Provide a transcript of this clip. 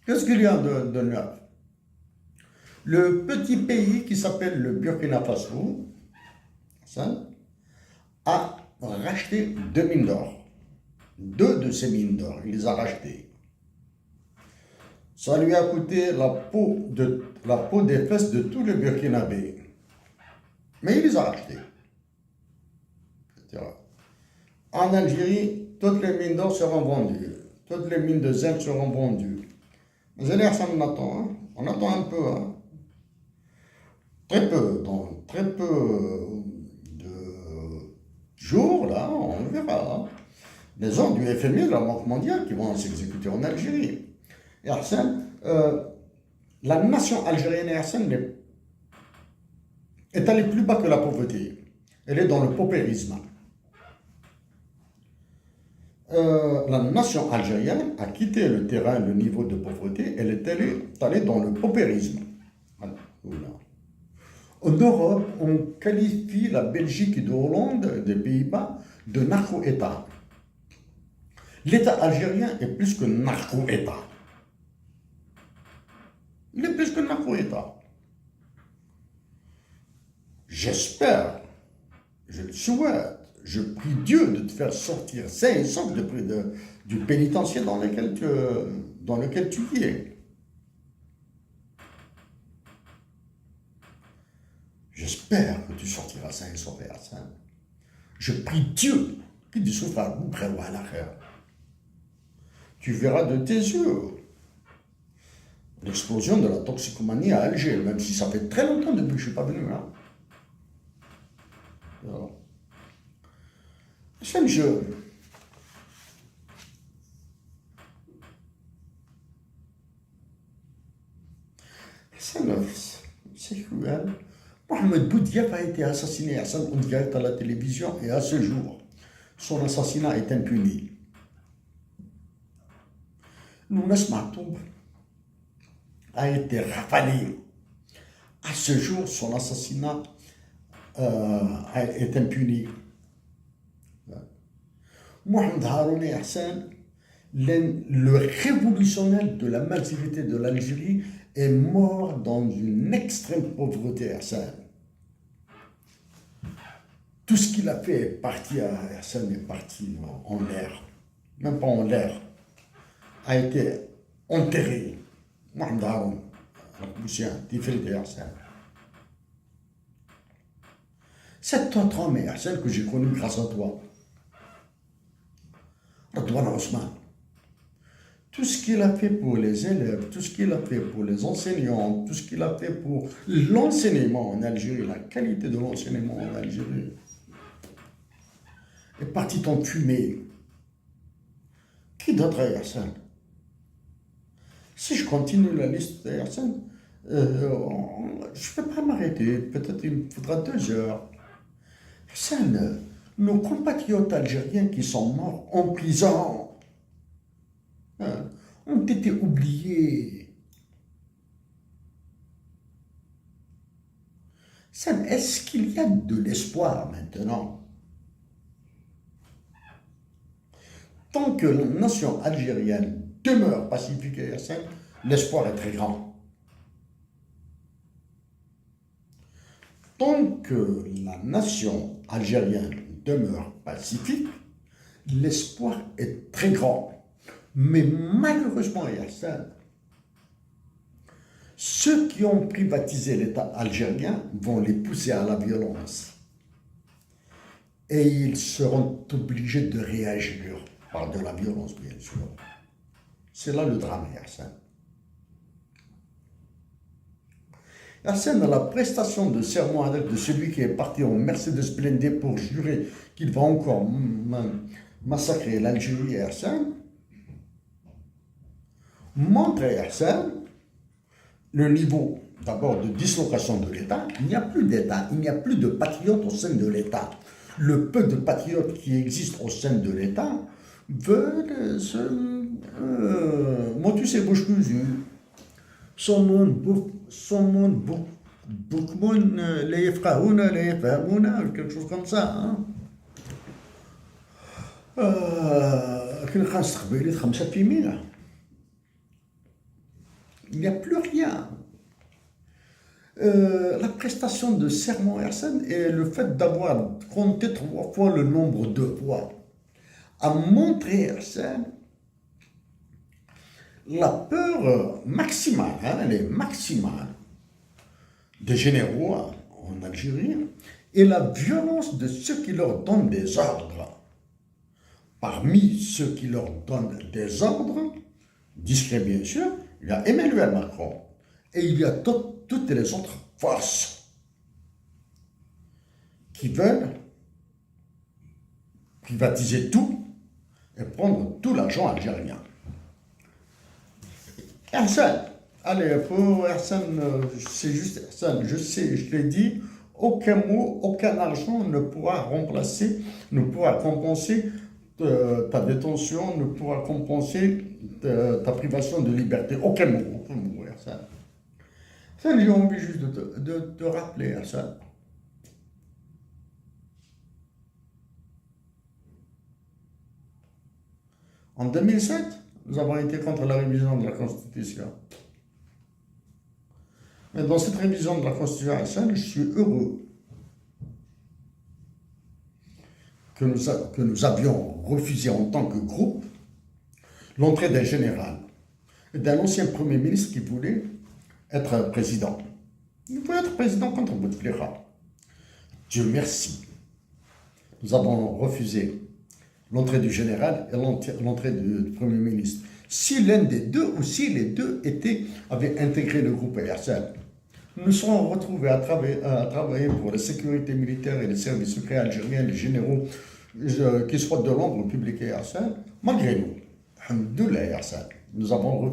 Qu'est-ce qu'il y a de neuf? Le petit pays qui s'appelle le Burkina Faso, ça, a racheté 2 mines d'or. Deux de ces mines d'or, il les a rachetées. Ça lui a coûté la peau des fesses de tous les Burkinabés. Mais il les a rachetées. En Algérie, toutes les mines d'or seront vendues. Toutes les mines de zinc seront vendues. Mais ça, on attend. Hein. On attend un peu. Hein. Très peu. Dans très peu de jours, là, on verra. Hein. Les gens du FMI, de la Banque mondiale, qui vont s'exécuter en Algérie. Et Arsène, la nation algérienne et Arsène est allée plus bas que la pauvreté. Elle est dans le paupérisme. La nation algérienne a quitté le terrain, le niveau de pauvreté, elle est allée dans le paupérisme. En Europe, on qualifie la Belgique et de Hollande, des Pays-Bas, de narco-État. L'État algérien est plus que narco-État. Il est plus que narco-État. J'espère, je le souhaite, je prie Dieu de te faire sortir sain et sauf du pénitencier dans lequel tu es. J'espère que tu sortiras sain et sauf. Je prie Dieu qui te souffre à bout près ou à l'arrière. Tu verras de tes yeux l'explosion de la toxicomanie à Alger, même si ça fait très longtemps depuis que je ne suis pas venu. Hein. Alors, c'est un jeu. C'est cruel. Mohamed Boudiaf a été assassiné en direct à la télévision et à ce jour, son assassinat est impuni. Lounas Matoub a été rafalé. À ce jour, son assassinat est impuni. Mohamed Haroun Hassan, le révolutionnaire de la majorité de l'Algérie, est mort dans une extrême pauvreté. Hassan. Tout ce qu'il a fait est parti à Hassan, est parti en l'air. Même pas en l'air. A été enterré. Mohamed Haroun, cet autre homme, Hassan, que j'ai connu grâce à toi, Radouane Ousmane, tout ce qu'il a fait pour les élèves, tout ce qu'il a fait pour les enseignants, tout ce qu'il a fait pour l'enseignement en Algérie, la qualité de l'enseignement en Algérie, est parti en fumée. Qui d'autre est Hassan? Si je continue la liste d'Hassan, je ne peux pas m'arrêter. Peut-être il me faudra 2 heures. Hassan, nos compatriotes algériens qui sont morts en prison ont été oubliés. Hassan, est-ce qu'il y a de l'espoir maintenant? Tant que la nation algérienne demeure pacifique et saine, l'espoir est très grand. Tant que la nation algérienne demeure pacifique, l'espoir est très grand. Mais malheureusement, Hassan, ceux qui ont privatisé l'État algérien vont les pousser à la violence. Et ils seront obligés de réagir par de la violence, bien sûr. C'est là le drame, Hassan. Hassan a la prestation de serment de celui qui est parti en Mercedes blindé pour jurer qu'il va encore massacrer l'Algérie et Hassan. Montre Hassan le niveau d'abord de dislocation de l'État. Il n'y a plus d'État, il n'y a plus de patriotes au sein de l'État. Le peu de patriotes qui existent au sein de l'État veulent motus et bouche cousue. Son monde boukmoun, les yafqahouna, les yafhamouna, quelque chose comme ça. Hein. كنا خنستقبلي 5%. Il n'y a plus rien. La prestation de serment Hersen et le fait d'avoir compté 3 fois le nombre de voix a montré Hersen la peur maximale, elle est maximale, des généraux en Algérie et la violence de ceux qui leur donnent des ordres. Parmi ceux qui leur donnent des ordres, discret bien sûr, il y a Emmanuel Macron et il y a toutes les autres forces qui veulent privatiser tout et prendre tout l'argent algérien. Hersen, allez, pour Hersen, c'est juste Hersen, je sais, je l'ai dit, aucun mot, aucun argent ne pourra remplacer, ne pourra compenser ta détention, ne pourra compenser ta privation de liberté. Aucun mot, Hersen. Ça, j'ai envie juste de te rappeler, Hersen. En 2007, nous avons été contre la révision de la Constitution. Mais dans cette révision de la Constitution, je suis heureux que nous avions refusé en tant que groupe l'entrée d'un général et d'un ancien Premier ministre qui voulait être président. Il voulait être président contre Bouteflika. Dieu merci. Nous avons refusé l'entrée du général et l'entrée du Premier ministre. Si l'un des deux ou si les deux avaient intégré le groupe Hersen, nous nous serons retrouvés à travailler pour la sécurité militaire et les services secrets algériens, les généraux, qu'ils soient de l'ordre public et Hersen, malgré nous. Alhamdoulilah Hersen. Nous avons refusé.